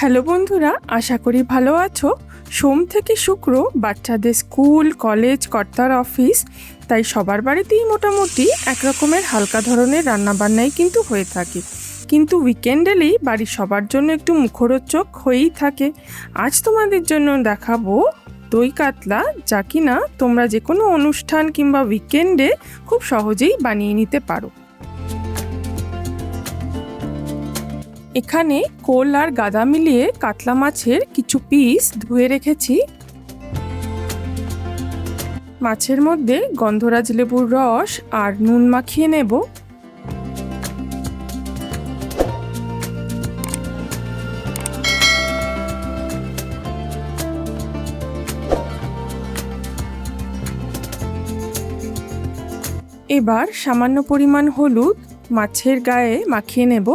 Hello বন্ধুরা, আশা করি ভালো আছো। সোম থেকে শুক্র বাচ্চাদের স্কুল, কলেজ, কর্তার অফিস, তাই সবার বাড়িতেই মোটামুটি একরকমের হালকা ধরনের রান্নাবান্নাই কিন্তু হয়ে থাকে। কিন্তু উইকেন্ড এলেই বাড়ির সবার জন্য একটু মুখরোচক হয়েই থাকে। আজ তোমাদের জন্য দেখাবো দই কাতলা, যা কিনা তোমরা যে কোনো অনুষ্ঠান কিংবা উইকেন্ডে খুব সহজেই বানিয়ে নিতে পারো। এখানে কোল আর গাদা মিলিয়ে কাতলা মাছের কিছু পিস ধুয়ে রেখেছি। মাছের মধ্যে গন্ধরাজ লেবুর রস আর নুন মাখিয়ে নেব। এবার সামান্য পরিমাণ হলুদ মাছের গায়ে মাখিয়ে নেব।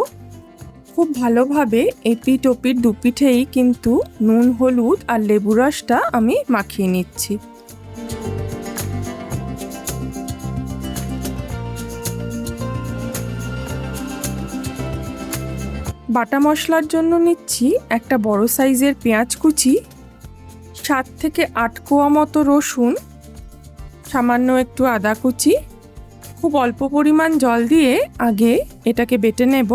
খুব ভালোভাবে এপিঠ ওপিঠ দুপিঠেই কিন্তু নুন, হলুদ আর লেবু রসটা আমি মাখিয়ে নিচ্ছি। বাটা মশলার জন্য নিচ্ছি একটা বড় সাইজের পেঁয়াজ কুচি, 7 থেকে 8 কোয়া মতো রসুন, সামান্য একটু আদা কুচি। খুব অল্প পরিমাণ জল দিয়ে আগে এটাকে বেটে নেব।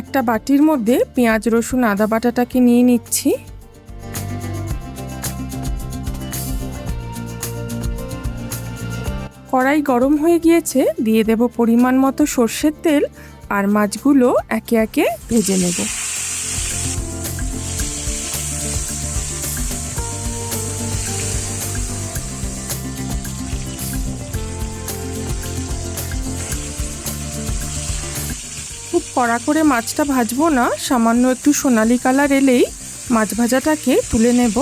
একটা বাটির মধ্যে পেঁয়াজ, রসুন, আদা বাটাটাকে নিয়ে নিচ্ছি। কড়াই গরম হয়ে গিয়েছে, দিয়ে দেব পরিমাণ মতো সর্ষের তেল আর মাছগুলো একে একে ভেজে নেব। খুব কড়া করে মাছটা ভাজবো না, সামান্য একটু সোনালি কালার এলেই মাছ ভাজাটাকে তুলে নেব।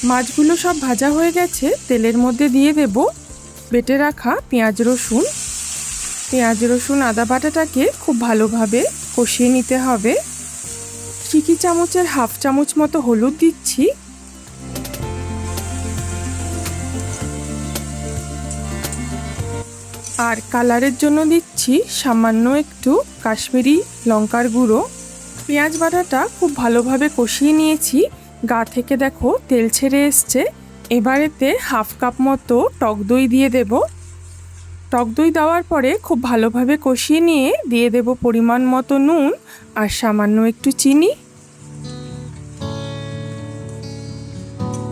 মাছগুলো সব ভাজা হয়ে গেছে, তেলের মধ্যে দিয়ে দেব বেটে রাখা পেঁয়াজ, রসুন, আদা বাটাটাকে খুব ভালোভাবে কষিয়ে নিতে হবে। সিকি চামচের হাফ চামচ মতো হলুদ দিচ্ছি। আর কালারের জন্য দিচ্ছি সামান্য একটু কাশ্মীরি লঙ্কার গুঁড়ো। পেঁয়াজ বাটাটা খুব ভালোভাবে কষিয়ে নিয়েছি, গা থেকে দেখো তেল ছেড়ে এসছে। এবারেতে হাফ কাপ মতো টক দই দিয়ে দেব। টক দই দেওয়ার পরে খুব ভালোভাবে কষিয়ে নিয়ে দিয়ে দেব পরিমাণ মতো নুন আর সামান্য একটু চিনি।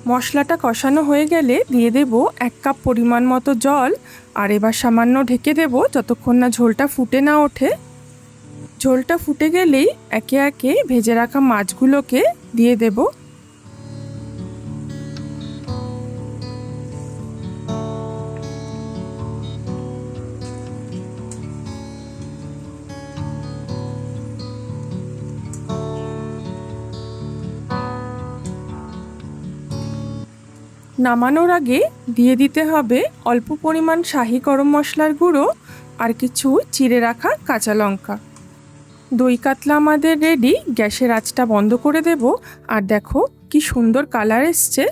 মশলাটা কষানো হয়ে গেলে দিয়ে দেব 1 কাপ পরিমাণ মতো জল আর এবার সামান্য ঢেকে দেব যতক্ষণ না ঝোলটা ফুটে না ওঠে। ঝোলটা ফুটে গেলেই একে একে ভেজে রাখা মাছগুলোকে দিয়ে দেব। নামানোর আগে দিয়ে দিতে হবে অল্প পরিমাণ শাহি গরম মশলার গুঁড়ো আর কিছু চিড়ে রাখা কাঁচা লঙ্কা। দই কাতলা আমাদের রেডি। গ্যাসের আঁচটা বন্ধ করে দেব। আর দেখো কি সুন্দর কালার এসছে।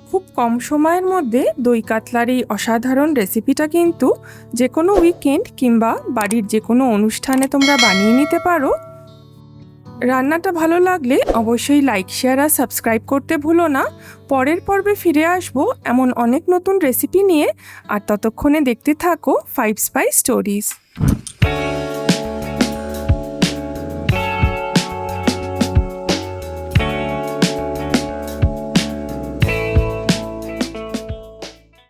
খুব কম সময়ের মধ্যে দই কাতলার এই অসাধারণ রেসিপিটা কিন্তু যে কোনো উইকেন্ড কিংবা বাড়ির যে কোনো অনুষ্ঠানে তোমরা বানিয়ে নিতে পারো। রান্নাটা ভালো লাগলে অবশ্যই লাইক, শেয়ার আর সাবস্ক্রাইব করতে ভুলো না। পরের পর্বে ফিরে আসবো এমন অনেক নতুন রেসিপি নিয়ে। আর ততক্ষণে দেখতে থাকো 5 স্পাইস স্টোরিজ।